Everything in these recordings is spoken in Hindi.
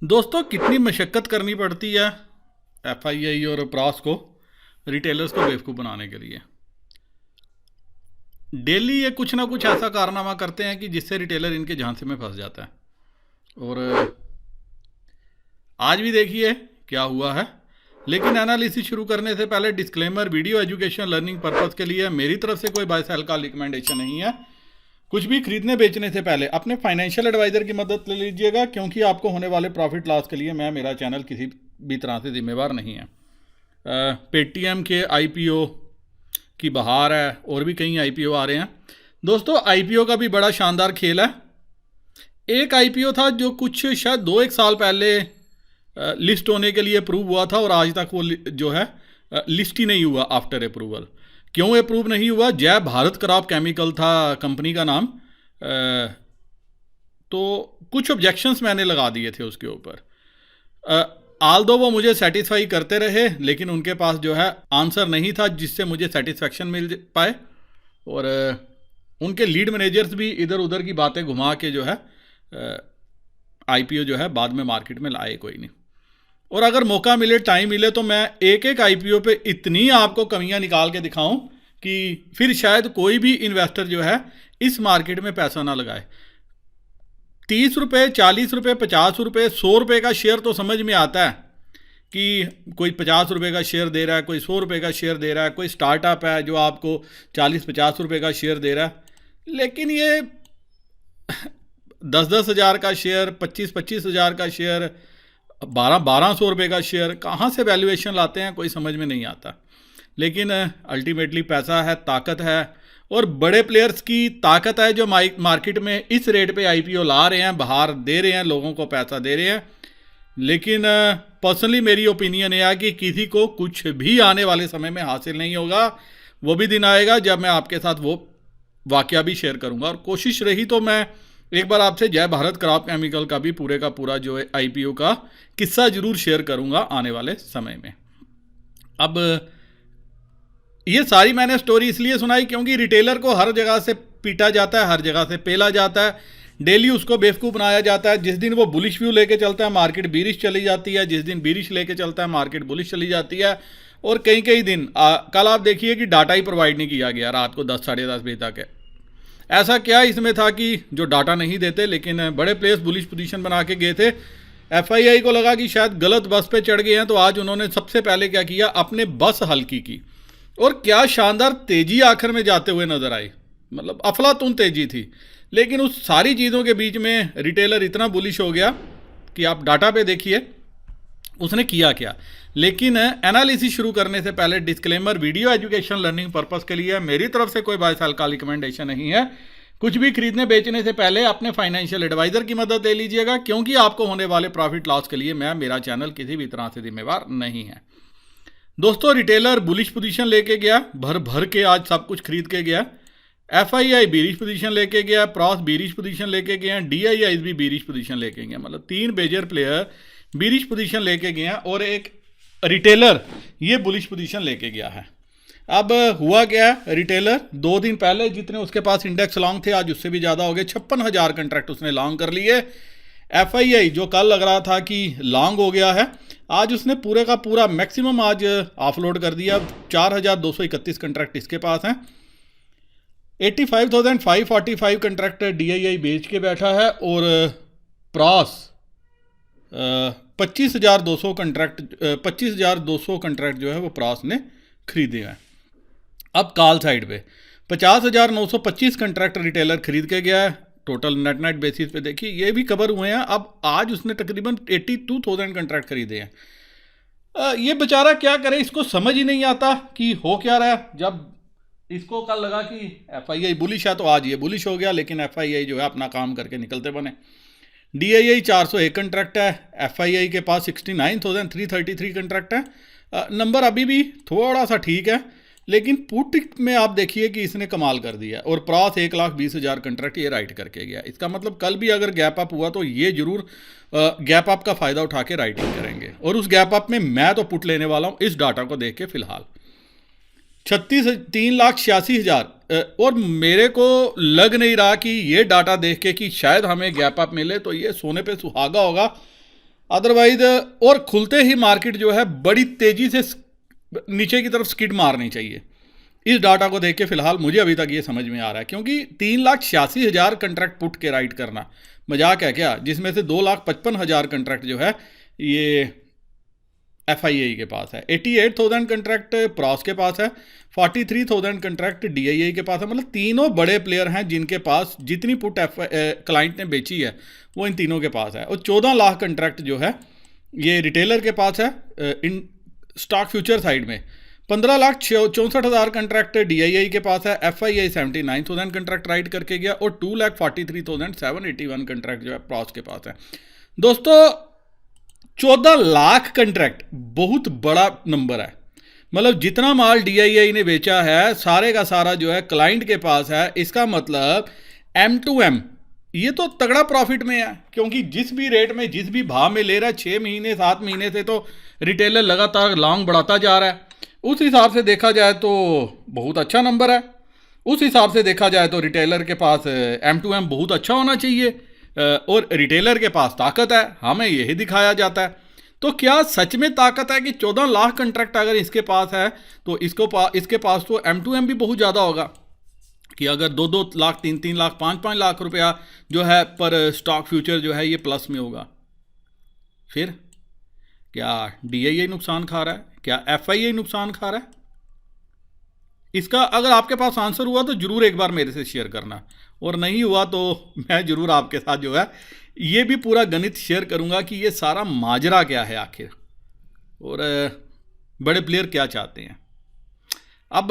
दोस्तों कितनी मशक्क़त करनी पड़ती है एफआईआई और प्रास को रिटेलर्स को बेवकूफ़ बनाने के लिए। डेली ये कुछ ना कुछ ऐसा कारनामा करते हैं कि जिससे रिटेलर इनके झांसे में फंस जाता है। और आज भी देखिए क्या हुआ है। लेकिन एनालिसिस शुरू करने से पहले disclaimer, video education learning purpose के लिए मेरी तरफ से कोई बाय सेल का रिकमेंडेशन नहीं है। कुछ भी खरीदने बेचने से पहले अपने फाइनेंशियल एडवाइज़र की मदद ले लीजिएगा, क्योंकि आपको होने वाले प्रॉफिट लॉस के लिए मेरा चैनल किसी भी तरह से जिम्मेवार नहीं है। पेटीएम के आईपीओ की बहार है और भी कई आईपीओ आ रहे हैं। दोस्तों आईपीओ का भी बड़ा शानदार खेल है। एक आईपीओ था जो कुछ शायद 2-1 साल पहले लिस्ट होने के लिए अप्रूव हुआ था और आज तक वो जो है लिस्ट ही नहीं हुआ आफ्टर अप्रूवल। क्यों अप्रूव नहीं हुआ? जय भारत क्रॉप केमिकल था कंपनी का नाम। तो कुछ ऑब्जेक्शंस मैंने लगा दिए थे उसके ऊपर। आल्दो वो मुझे सेटिस्फाई करते रहे, लेकिन उनके पास जो है आंसर नहीं था जिससे मुझे सेटिस्फेक्शन मिल पाए। और उनके लीड मैनेजर्स भी इधर उधर की बातें घुमा के जो है आईपीओ जो है बाद में मार्केट में लाए कोई नहीं। और अगर मौका मिले, टाइम मिले, तो मैं एक एक आईपीओ पे इतनी आपको कमियां निकाल के दिखाऊं कि फिर शायद कोई भी इन्वेस्टर जो है इस मार्केट में पैसा ना लगाए। 30 रुपये, 40 रुपये, 50 रुपये, 100 रुपये का शेयर तो समझ में आता है कि कोई 50 रुपये का शेयर दे रहा है, कोई 100 रुपये का शेयर दे रहा है, कोई स्टार्टअप है जो आपको 40-50 रुपये का शेयर दे रहा है। लेकिन ये 10-10 हज़ार का शेयर, 25-25 हज़ार का शेयर, 1200 रुपये का शेयर कहाँ से वैल्यूएशन लाते हैं कोई समझ में नहीं आता। लेकिन अल्टीमेटली पैसा है, ताकत है, और बड़े प्लेयर्स की ताकत है जो मार्केट में इस रेट पे आईपीओ ला रहे हैं, बाहर दे रहे हैं, लोगों को पैसा दे रहे हैं। लेकिन पर्सनली मेरी ओपिनियन यह है कि किसी को कुछ भी आने वाले समय में हासिल नहीं होगा। वो भी दिन आएगा जब मैं आपके साथ वो वाकया भी शेयर करूंगा। और कोशिश रही तो मैं एक बार आपसे जय भारत क्रॉप केमिकल का भी पूरे का पूरा जो है आईपीओ का किस्सा जरूर शेयर करूंगा आने वाले समय में। अब ये सारी मैंने स्टोरी इसलिए सुनाई क्योंकि रिटेलर को हर जगह से पीटा जाता है, हर जगह से पेला जाता है, डेली उसको बेवकूफ़ बनाया जाता है। जिस दिन वो बुलिश व्यू लेके चलता है मार्केट बीरिश चली जाती है, जिस दिन बीरिश लेके चलता है मार्केट बुलिश चली जाती है। और कई कई दिन कल आप देखिए कि डाटा ही प्रोवाइड नहीं किया गया रात को 10-10:30 बजे तक है। ऐसा क्या इसमें था कि जो डाटा नहीं देते, लेकिन बड़े प्लेयर्स बुलिश पोजीशन बना के गए थे। एफआईआई को लगा कि शायद गलत बस पे चढ़ गए हैं, तो आज उन्होंने सबसे पहले क्या किया, अपने बस हल्की की। और क्या शानदार तेजी आखिर में जाते हुए नजर आई, मतलब अफलातुन तेजी थी। लेकिन उस सारी चीज़ों के बीच में रिटेलर इतना बुलिश हो गया कि आप डाटा पे देखिए उसने किया क्या। लेकिन एनालिसिस शुरू करने से पहले disclaimer, video education learning purpose के लिए मेरी तरफ से कोई बाय सेल का रिकमेंडेशन नहीं है। कुछ भी खरीदने बेचने से पहले अपने फाइनेंशियल एडवाइज़र की मदद ले लीजिएगा, क्योंकि आपको होने वाले प्रॉफिट लॉस के लिए मेरा चैनल किसी भी तरह से जिम्मेवार नहीं है। दोस्तों रिटेलर बुलिश पोजीशन लेके गया, भर भर के आज सब कुछ खरीद के गया। एफआईआई बीरिश पोजीशन लेके गया, प्रॉस बीरिश पोजीशन लेके गए हैं, डीआईआई भी बीरिश पोजीशन लेके गए। मतलब 3 मेजर प्लेयर बीरिश पोजीशन लेके गए हैं और एक रिटेलर ये बुलिश पोजीशन लेके गया है। अब हुआ क्या, रिटेलर 2 दिन पहले जितने उसके पास इंडेक्स लॉन्ग थे आज उससे भी ज़्यादा हो गए, 56,000 कंट्रैक्ट उसने लॉन्ग कर लिए। एफआईआई जो कल लग रहा था कि लॉन्ग हो गया है, आज उसने पूरे का पूरा मैक्सिमम आज ऑफलोड कर दिया। 4,231 कंट्रैक्ट इसके पास हैं। 85,545 कंट्रैक्ट डीआईआई बेच के बैठा है और प्रॉस 25,200 कंट्रैक्ट जो है वो प्रॉस ने खरीदे हैं। अब कॉल साइड पे 50,925 कंट्रैक्ट रिटेलर खरीद के गया है। टोटल नेट बेसिस पे देखिए ये भी कवर हुए हैं। अब आज उसने तकरीबन 82,000 कंट्रैक्ट खरीदे हैं। ये बेचारा क्या करे, इसको समझ ही नहीं आता कि हो क्या रहा है। जब इसको कल लगा कि एफआईआई बुलिश है तो आज ये बुलिश हो गया, लेकिन एफआईआई जो है अपना काम करके निकलते बने। डीआईआई 401 कंट्रैक्ट है, एफआईआई के पास 69,333 कंट्रैक्ट है। नंबर अभी भी थोड़ा सा ठीक है, लेकिन पुट में आप देखिए कि इसने कमाल कर दिया। और प्रॉस 1,20,000 कंट्रैक्ट ये राइट करके गया। इसका मतलब कल भी अगर गैप अप हुआ तो ये जरूर गैप अप का फ़ायदा उठा के राइटिंग करेंगे। और उस गैप अप में मैं तो पुट लेने वाला हूँ इस डाटा को देख के फ़िलहाल 3,86,000। और मेरे को लग नहीं रहा कि ये डाटा देख के कि शायद हमें गैप अप मिले, तो ये सोने पे सुहागा होगा। अदरवाइज और खुलते ही मार्केट जो है बड़ी तेज़ी से नीचे की तरफ स्किड मारनी चाहिए। इस डाटा को देख के फिलहाल मुझे अभी तक ये समझ में आ रहा है, क्योंकि 3,86,000 कंट्रैक्ट पुट के राइट करना मजाक है क्या, जिसमें से 2,55,000 कंट्रैक्ट जो है ये FII के पास है, 88,000 कंट्रैक्ट प्रॉस के पास है, 43,000 कंट्रैक्ट DII के पास है। मतलब तीनों बड़े प्लेयर हैं जिनके पास जितनी पुट क्लाइंट ने बेची है वो इन तीनों के पास है। और 14 लाख कंट्रैक्ट जो है ये रिटेलर के पास है इन स्टॉक फ्यूचर साइड में। 15,64,000 कंट्रैक्ट DII के पास है, FII 79,000 कंट्रैक्ट राइट करके गया और 2,43,781 कंट्रैक्ट जो है प्रॉस के पास है। दोस्तों 14 लाख कंट्रैक्ट बहुत बड़ा नंबर है। मतलब जितना माल DII ने बेचा है सारे का सारा जो है क्लाइंट के पास है। इसका मतलब M2M ये तो तगड़ा प्रॉफिट में है, क्योंकि जिस भी रेट में जिस भी भाव में ले रहा है 6 महीने 7 महीने से तो रिटेलर लगातार लॉन्ग बढ़ाता जा रहा है। उस हिसाब से देखा जाए तो बहुत अच्छा नंबर है। उस हिसाब से देखा जाए तो रिटेलर के पास M2M बहुत अच्छा होना चाहिए और रिटेलर के पास ताकत है, हमें यही दिखाया जाता है। तो क्या सच में ताकत है कि 14 लाख कंट्रैक्ट अगर इसके पास है तो इसके पास तो M2M भी बहुत ज़्यादा होगा, कि अगर 2-2 लाख 3-3 लाख 5-5 लाख रुपया जो है पर स्टॉक फ्यूचर जो है ये प्लस में होगा। फिर क्या DII नुकसान खा रहा है, क्या FII नुकसान खा रहा है? इसका अगर आपके पास आंसर हुआ तो ज़रूर एक बार मेरे से शेयर करना, और नहीं हुआ तो मैं ज़रूर आपके साथ जो है ये भी पूरा गणित शेयर करूंगा कि ये सारा माजरा क्या है आखिर, और बड़े प्लेयर क्या चाहते हैं। अब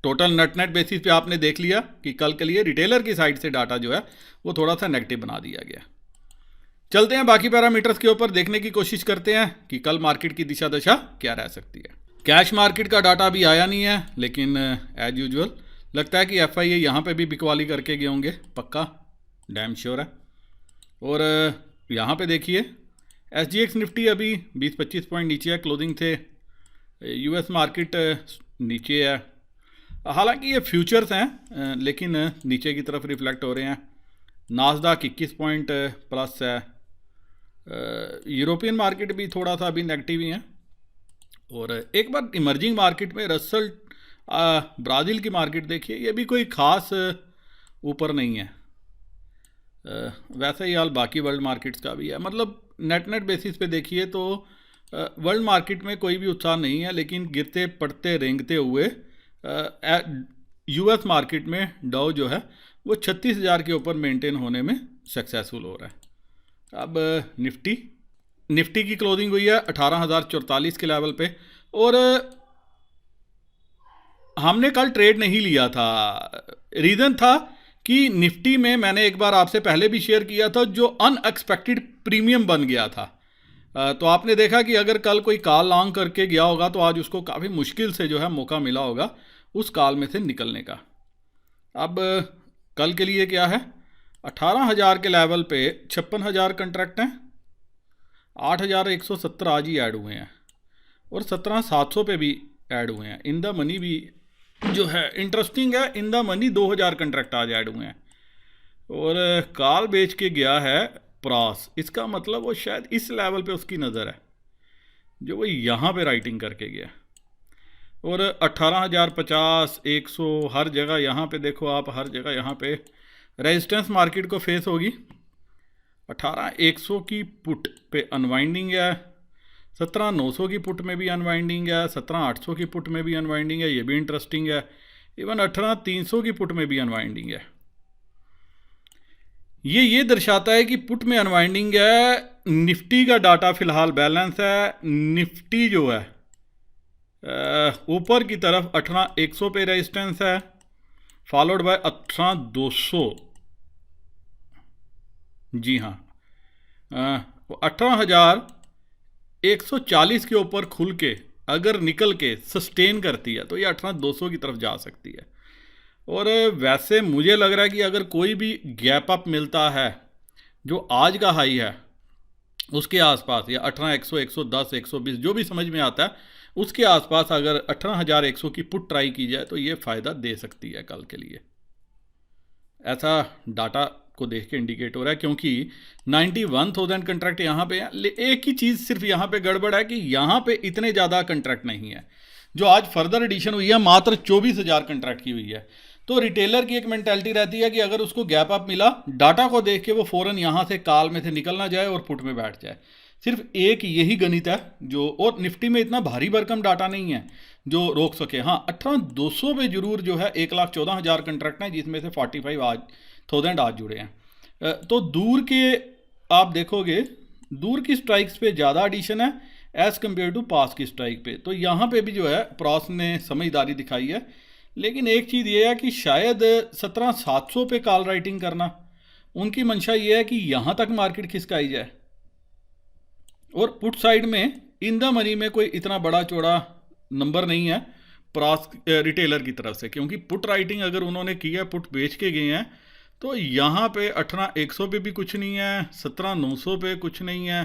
टोटल नेट बेसिस पे आपने देख लिया कि कल के लिए रिटेलर की साइड से डाटा जो है वो थोड़ा सा नेगेटिव बना दिया गया। चलते हैं बाकी पैरामीटर्स के ऊपर, देखने की कोशिश करते हैं कि कल मार्केट की दिशा दशा क्या रह सकती है। कैश मार्केट का डाटा अभी आया नहीं है, लेकिन एज यूजुअल लगता है कि FII यहाँ पे भी बिकवाली करके गए होंगे, पक्का डैम श्योर है। और यहाँ पे देखिए SGX निफ्टी अभी 20-25 पॉइंट नीचे है क्लोजिंग से। US मार्केट नीचे है, हालांकि ये फ्यूचर्स हैं लेकिन नीचे की तरफ रिफ्लेक्ट हो रहे हैं। नास्डाक 21 पॉइंट प्लस है। यूरोपियन मार्केट भी थोड़ा सा अभी नेगेटिव ही है। और एक बार इमर्जिंग मार्केट में रसल ब्राज़ील की मार्केट देखिए, ये भी कोई ख़ास ऊपर नहीं है। वैसा ही हाल बाकी वर्ल्ड मार्केट्स का भी है। मतलब नेट बेसिस पे देखिए तो वर्ल्ड मार्केट में कोई भी उत्साह नहीं है, लेकिन गिरते पड़ते रेंगते हुए US मार्केट में डाउ जो है वो 36,000 के ऊपर मेंटेन होने में सक्सेसफुल हो रहा है। अब निफ्टी की क्लोजिंग हुई है 18,044 के लेवल पे, और हमने कल ट्रेड नहीं लिया था। रीज़न था कि निफ्टी में मैंने एक बार आपसे पहले भी शेयर किया था जो अनएक्सपेक्टेड प्रीमियम बन गया था। तो आपने देखा कि अगर कल कोई कॉल लॉन्ग करके गया होगा तो आज उसको काफ़ी मुश्किल से जो है मौका मिला होगा उस कॉल में से निकलने का। अब कल के लिए क्या है, 18,000 के लेवल पे 56,000 कंट्रैक्ट हैं, 8,170 आज ही ऐड हुए हैं और 17,700 पे भी ऐड हुए हैं। इन द मनी भी जो है इंटरेस्टिंग है, इन द मनी 2,000 कंट्रैक्ट आज ऐड हुए हैं और कॉल बेच के गया है प्रॉस। इसका मतलब वो शायद इस लेवल पे उसकी नज़र है जो वो यहाँ पे राइटिंग करके गया। और 18,050 100 हर जगह यहाँ पे देखो आप, हर जगह यहाँ पे रेजिस्टेंस मार्केट को फेस होगी। 18,100 की पुट पे अनवाइंडिंग है, 17,900 की पुट में भी अनवाइंडिंग है, 17,800 की पुट में भी अनवाइंडिंग है, ये भी इंटरेस्टिंग है। इवन 18,300 की पुट में भी अनवाइंडिंग है। ये दर्शाता है कि पुट में अनवाइंडिंग है। निफ्टी का डाटा फिलहाल बैलेंस है। निफ्टी जो है ऊपर की तरफ 18,100 पे रेजिस्टेंस है, फॉलोड बाय 18,200। जी हाँ, 18,140 के ऊपर खुल के अगर निकल के सस्टेन करती है तो ये 18,200 की तरफ जा सकती है। और वैसे मुझे लग रहा है कि अगर कोई भी गैप अप मिलता है जो आज का हाई है उसके आसपास, या 18,100 110 120 जो भी समझ में आता है उसके आसपास अगर 18,100 की पुट ट्राई की जाए तो ये फ़ायदा दे सकती है कल के लिए। ऐसा डाटा को देख के इंडिकेट हो रहा है, क्योंकि 91,000 कंट्रैक्ट यहाँ पे है। एक ही चीज़ सिर्फ यहाँ पे गड़बड़ है कि यहाँ पे इतने ज़्यादा कंट्रैक्ट नहीं है। जो आज फर्दर एडिशन हुई है मात्र 24,000 कंट्रैक्ट की हुई है। तो रिटेलर की एक मेंटालिटी रहती है कि अगर उसको गैप अप मिला, डाटा को देख के वो फ़ौरन यहाँ से काल में से निकल ना जाए और पुट में बैठ जाए। सिर्फ एक यही गणित है जो, और निफ्टी में इतना भारी भरकम डाटा नहीं है जो रोक सके। हाँ, 18,200 पे जरूर जो है 1,14,000 कंट्रैक्ट हैं, जिसमें से 45,000 आज जुड़े हैं। तो दूर के आप देखोगे, दूर की स्ट्राइक्स पे ज़्यादा एडिशन है एज़ कम्पेयर टू पास की स्ट्राइक पे। तो यहाँ पे भी जो है प्रॉस ने समझदारी दिखाई है। लेकिन एक चीज़ ये है कि शायद 17,700 पे कॉल राइटिंग करना, उनकी मंशा ये है कि यहाँ तक मार्केट खिसकाई जाए। और पुट साइड में इन द मनी में कोई इतना बड़ा चौड़ा नंबर नहीं है प्रॉस रिटेलर की तरफ से, क्योंकि पुट राइटिंग अगर उन्होंने की है, पुट बेच के गए हैं, तो यहाँ पे 18,100 पे भी कुछ नहीं है, 17,900 पे कुछ नहीं है,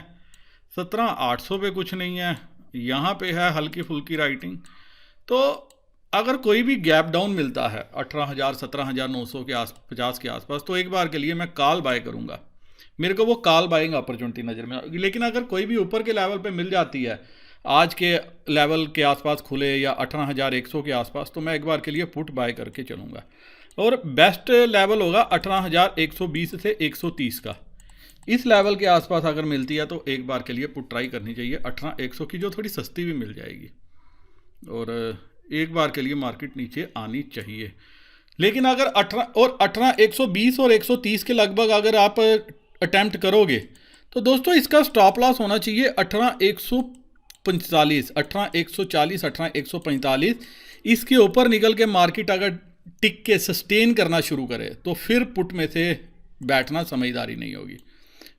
17,800 पे कुछ नहीं है, यहाँ पे है हल्की फुल्की राइटिंग। तो अगर कोई भी गैप डाउन मिलता है 18,000 17,900 के 50 के आसपास, तो एक बार के लिए मैं कॉल बाय करूँगा। मेरे को वो कॉल बाइंग अपॉर्चुनिटी नज़र में। लेकिन अगर कोई भी ऊपर के लेवल पे मिल जाती है, आज के लेवल के आसपास खुले या 18,100 के आसपास, तो मैं एक बार के लिए पुट बाय करके चलूँगा। और बेस्ट लेवल होगा 18,120 से 130 का। इस लेवल के आसपास अगर मिलती है तो एक बार के लिए पुट ट्राई करनी चाहिए 18,100 की, जो थोड़ी सस्ती भी मिल जाएगी। और एक बार के लिए मार्केट नीचे आनी चाहिए। लेकिन अगर 18,120 और 130 के लगभग अगर आप अटैम्प्ट करोगे, तो दोस्तों इसका स्टॉप लॉस होना चाहिए 18,145, 18,140, 18,145। इसके ऊपर निकल के मार्केट अगर टिक के सस्टेन करना शुरू करे, तो फिर पुट में से बैठना समझदारी नहीं होगी,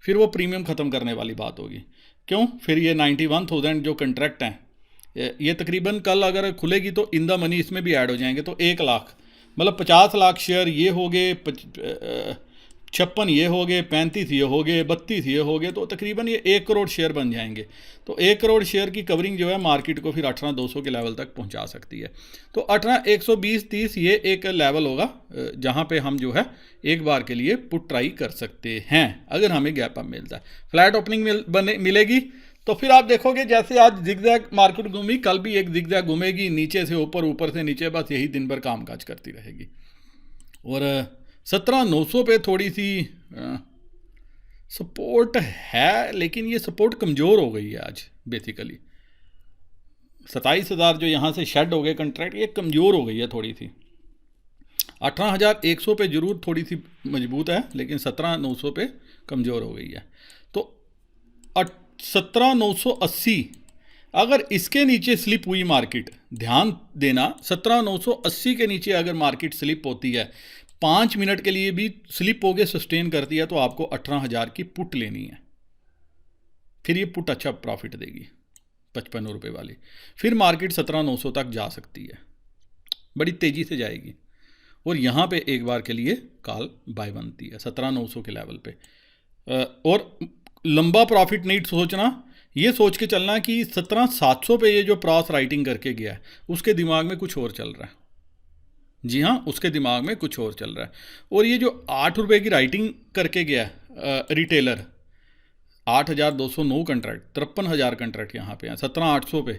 फिर वो प्रीमियम ख़त्म करने वाली बात होगी। क्यों? फिर ये 91,000 जो कंट्रैक्ट हैं, ये तकरीबन कल अगर खुलेगी तो इन द मनी इसमें भी ऐड हो जाएंगे। तो 1 लाख मतलब 50 लाख शेयर ये हो गए, 56 ये हो गए, 35 ये हो गए, 32 ये हो गए, तो तकरीबन ये 1 करोड़ शेयर बन जाएंगे। तो 1 करोड़ शेयर की कवरिंग जो है मार्केट को फिर 18,200 के लेवल तक पहुंचा सकती है। तो 18,120-30 ये एक लेवल होगा जहां पे हम जो है एक बार के लिए पुट ट्राई कर सकते हैं, अगर हमें गैप अप मिलता है। फ्लैट ओपनिंग मिलेगी तो फिर आप देखोगे जैसे आज जिगजैग मार्केट घूमी, कल भी एक जिगजैग घूमेगी, नीचे से ऊपर, ऊपर से नीचे, बस यही दिन भर कामकाज करती रहेगी। और 17,900 पे थोड़ी सी सपोर्ट है, लेकिन ये सपोर्ट कमज़ोर हो गई है आज। बेसिकली 27,000 जो यहाँ से शेड हो गए कंट्रैक्ट, ये कमज़ोर हो गई है थोड़ी सी। 18,100 पे ज़रूर थोड़ी सी मजबूत है, लेकिन 17,900 पे कमज़ोर हो गई है। तो 17,980 अगर इसके नीचे स्लिप हुई मार्केट, ध्यान देना, 17,980 के नीचे अगर मार्केट स्लिप होती है, 5 मिनट के लिए भी स्लिप होके सस्टेन करती है, तो आपको 18,000 की पुट लेनी है। फिर ये पुट अच्छा प्रॉफिट देगी 55 रुपये वाली। फिर मार्केट 17,900 तक जा सकती है, बड़ी तेज़ी से जाएगी। और यहाँ पे एक बार के लिए कॉल बाय बनती है 17,900 के लेवल पे। और लंबा प्रॉफिट नहीं सोचना, ये सोच के चलना कि 17,700 पे ये जो प्रॉस राइटिंग करके गया है, उसके दिमाग में कुछ और चल रहा है। जी हाँ, उसके दिमाग में कुछ और चल रहा है। और ये जो 8 रुपये की राइटिंग करके गया रिटेलर, 8,209 कंट्रैक्ट, 53,000 कंट्रैक्ट यहाँ पे हैं, 17,800 पे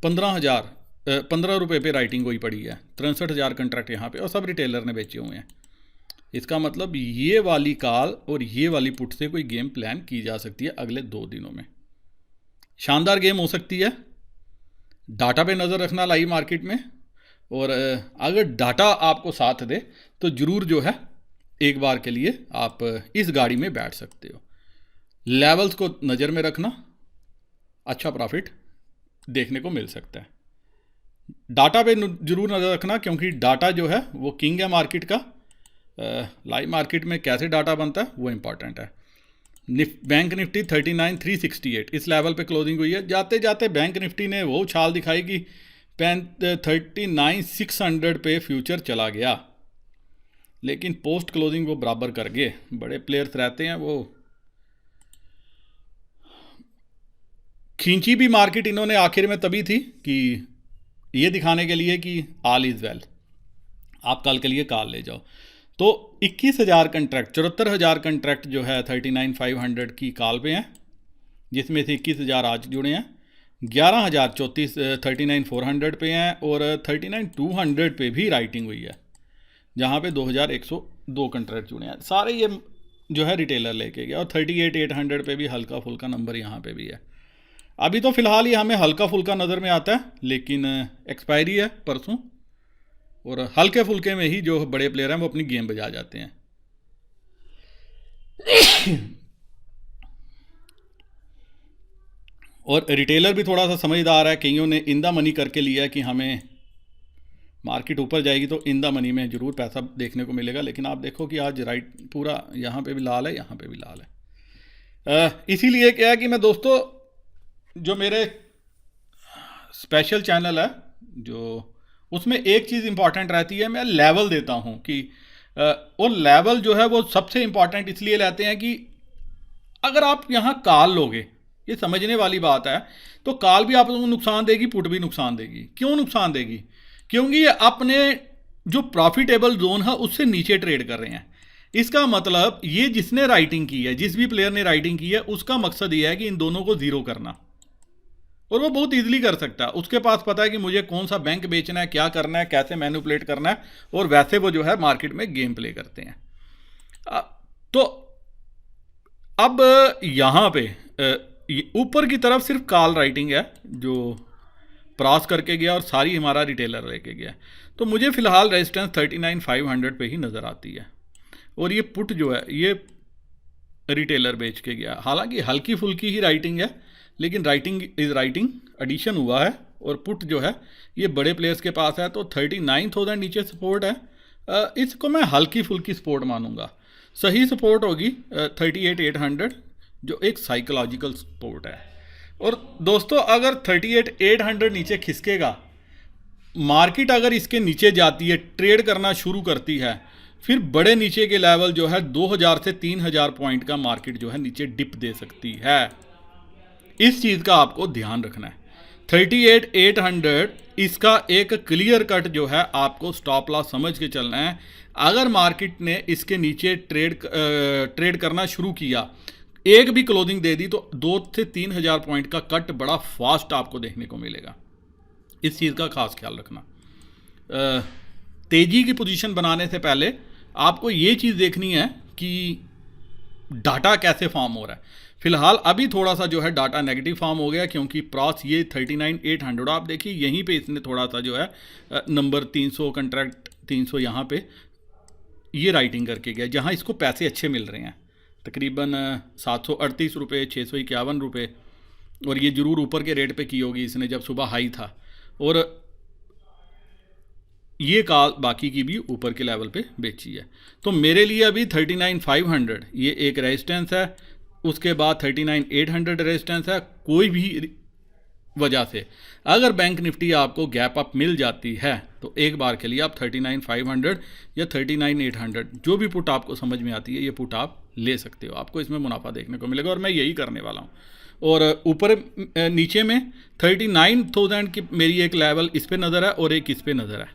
15 रुपये पे राइटिंग हुई पड़ी है, 63,000 कंट्रैक्ट यहाँ पे, और सब रिटेलर ने बेचे हुए हैं। इसका मतलब ये वाली कॉल और ये वाली पुट से कोई गेम प्लान की जा सकती है अगले 2 दिनों में। शानदार गेम हो सकती है। डाटा पे नज़र रखना लाइव मार्केट में, और अगर डाटा आपको साथ दे तो ज़रूर जो है एक बार के लिए आप इस गाड़ी में बैठ सकते हो। लेवल्स को नज़र में रखना, अच्छा प्रॉफिट देखने को मिल सकता है। डाटा पे ज़रूर नज़र रखना, क्योंकि डाटा जो है वो किंग है मार्केट का। लाइव मार्केट में कैसे डाटा बनता है वो इम्पॉर्टेंट है। बैंक निफ्टी 39,368 इस लेवल पे क्लोजिंग हुई है। जाते जाते बैंक निफ्टी ने वो उछाल दिखाई कि 39,600 पे फ्यूचर चला गया, लेकिन पोस्ट क्लोजिंग वो बराबर कर गए। बड़े प्लेयर्स रहते हैं, वो खींची भी मार्केट इन्होंने आखिर में तभी थी कि ये दिखाने के लिए कि ऑल इज़ वेल, आप कल के लिए कॉल ले जाओ। तो 21,000 कंट्रैक्ट, 74,000 कंट्रैक्ट जो है 39,500 की कॉल पे हैं, जिसमें से 21,000 आज जुड़े हैं। 11,000 39,400 पे हैं और 39,200 पे भी राइटिंग हुई है, जहाँ पे 2,102 कंट्रैक्ट जुड़े हैं। सारे ये जो है रिटेलर लेके गया। और 38,800 पे भी हल्का फुल्का नंबर यहाँ पे भी है। अभी तो फ़िलहाल ये हमें हल्का फुल्का नज़र में आता है, लेकिन एक्सपायरी है परसों, और हल्के फुल्के में ही जो बड़े प्लेयर हैं वो अपनी गेम बजा जाते हैं। और रिटेलर भी थोड़ा सा समझदार है, कईयों ने इन द मनी करके लिया है कि हमें मार्केट ऊपर जाएगी तो इन द मनी में ज़रूर पैसा देखने को मिलेगा। लेकिन आप देखो कि आज राइट पूरा यहाँ पे भी लाल है, यहाँ पे भी लाल है। इसीलिए क्या है कि मैं दोस्तों, जो मेरे स्पेशल चैनल है जो, उसमें एक चीज़ इंपॉर्टेंट रहती है, मैं लेवल देता हूँ कि वो लेवल जो है वो सबसे इम्पॉर्टेंट इसलिए लेते हैं कि अगर आप यहाँ कॉल लोगे, ये समझने वाली बात है, तो कॉल भी आपको नुकसान देगी, पुट भी नुकसान देगी। क्यों नुकसान देगी? क्योंकि ये अपने जो प्रॉफिटेबल जोन है उससे नीचे ट्रेड कर रहे हैं। इसका मतलब ये जिसने राइटिंग की है, जिस भी प्लेयर ने राइटिंग की है, उसका मकसद ये है कि इन दोनों को ज़ीरो करना, और वो बहुत ईजिली कर सकता है। उसके पास पता है कि मुझे कौन सा बैंक बेचना है, क्या करना है, कैसे मैनिपुलेट करना है, और वैसे वो जो है मार्केट में गेम प्ले करते हैं। तो अब यहाँ पे ऊपर की तरफ सिर्फ कॉल राइटिंग है जो क्रॉस करके गया, और सारी हमारा रिटेलर लेके गया। तो मुझे फ़िलहाल रेजिस्टेंस 39,500 पे ही नज़र आती है। और ये पुट जो है ये रिटेलर बेच के गया। हालांकि हल्की फुल्की ही राइटिंग है, लेकिन राइटिंग इज़ राइटिंग, एडिशन हुआ है। और पुट जो है ये बड़े प्लेयर्स के पास है, तो 39,000 नीचे सपोर्ट है। इसको मैं हल्की फुल्की सपोर्ट मानूंगा। सही सपोर्ट होगी 38,800, जो एक साइकोलॉजिकल सपोर्ट है। और दोस्तों, अगर 38,800 नीचे खिसकेगा, मार्केट अगर इसके नीचे जाती है, ट्रेड करना शुरू करती है, फिर बड़े नीचे के लेवल जो है 2,000 से 3,000 पॉइंट का मार्केट जो है नीचे डिप दे सकती है। इस चीज़ का आपको ध्यान रखना है। 38,800 इसका एक क्लियर कट जो है आपको स्टॉप लॉस समझ के चलना है। अगर मार्केट ने इसके नीचे ट्रेड करना शुरू किया, एक भी क्लोजिंग दे दी, तो 2 से 3,000 पॉइंट का कट बड़ा फास्ट आपको देखने को मिलेगा। इस चीज़ का खास ख्याल रखना। तेज़ी की पोजीशन बनाने से पहले आपको ये चीज़ देखनी है कि डाटा कैसे फॉर्म हो रहा है। फिलहाल अभी थोड़ा सा जो है डाटा नेगेटिव फॉर्म हो गया, क्योंकि प्रॉस ये 39,800, आप देखिए यहीं पे इसने थोड़ा सा जो है नंबर 300 कंट्रैक्ट 300 यहाँ पे ये राइटिंग करके गया, जहाँ इसको पैसे अच्छे मिल रहे हैं, तकरीबन 738 रुपये, 651 रुपये। और ये ज़रूर ऊपर के रेट पे की होगी इसने जब सुबह हाई था। और ये कॉल बाकी की भी ऊपर के लेवल पे बेची है। तो मेरे लिए अभी 39,500 ये एक रेजिस्टेंस है, उसके बाद 39,800 रेजिस्टेंस है। कोई भी वजह से अगर बैंक निफ्टी आपको गैप अप मिल जाती है, तो एक बार के लिए आप 39,500 या 39,800 जो भी पुट आपको समझ में आती है, ये पुट आप ले सकते हो। आपको इसमें मुनाफा देखने को मिलेगा, और मैं यही करने वाला हूँ। और ऊपर नीचे में 39,000 की मेरी एक लेवल इस पे नज़र है, और एक इस पे नज़र है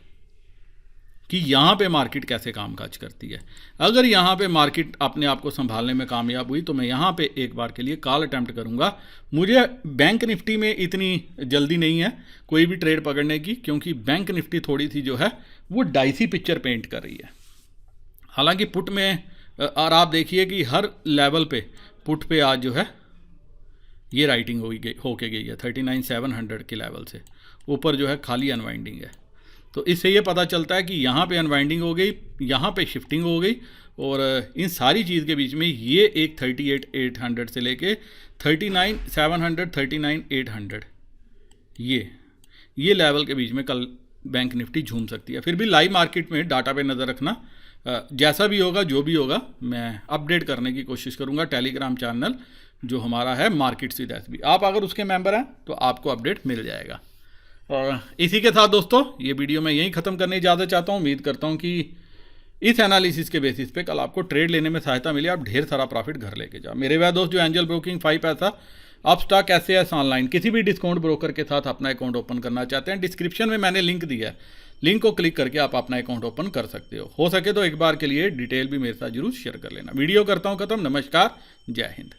कि यहाँ पे मार्केट कैसे कामकाज करती है। अगर यहाँ पे मार्केट अपने आप को संभालने में कामयाब हुई, तो मैं यहाँ पे एक बार के लिए कॉल अटैम्प्ट करूँगा। मुझे बैंक निफ्टी में इतनी जल्दी नहीं है कोई भी ट्रेड पकड़ने की, क्योंकि बैंक निफ्टी थोड़ी सी जो है वो डाइसी पिक्चर पेंट कर रही है। हालांकि पुट में, और आप देखिए कि हर लेवल पे पुट पे आज जो है ये राइटिंग होके गई है 39,700 के लेवल से ऊपर जो है खाली अनवाइंडिंग है। तो इससे ये पता चलता है कि यहाँ पे अनवाइंडिंग हो गई, यहाँ पे शिफ्टिंग हो गई, और इन सारी चीज़ के बीच में ये एक 38,800 से लेके 39,700 39,800 ये लेवल के बीच में कल बैंक निफ्टी झूम सकती है। फिर भी लाइव मार्केट में डाटा पे नज़र रखना, जैसा भी होगा जो भी होगा मैं अपडेट करने की कोशिश करूँगा। टेलीग्राम चैनल जो हमारा है मार्केट सीधा एसबी, आप अगर उसके मेंबर हैं तो आपको अपडेट मिल जाएगा। और इसी के साथ दोस्तों ये वीडियो मैं यहीं ख़त्म करने इजाज़त चाहता हूँ। उम्मीद करता हूँ कि इस एनालिसिस के बेसिस पे कल आपको ट्रेड लेने में सहायता मिले, आप ढेर सारा प्रॉफिट घर लेके जाओ। मेरे वह दोस्त जो एंजल ब्रोकिंग 5 पैसा अपस्टॉक एसएएस ऑनलाइन किसी भी डिस्काउंट ब्रोकर के साथ अपना अकाउंट ओपन करना चाहते हैं, डिस्क्रिप्शन में मैंने लिंक दिया है, लिंक को क्लिक करके आप अपना अकाउंट ओपन कर सकते हो सके तो एक बार के लिए डिटेल भी मेरे साथ जरूर शेयर कर लेना। वीडियो करता हूँ ख़त्म। नमस्कार, जय हिंद।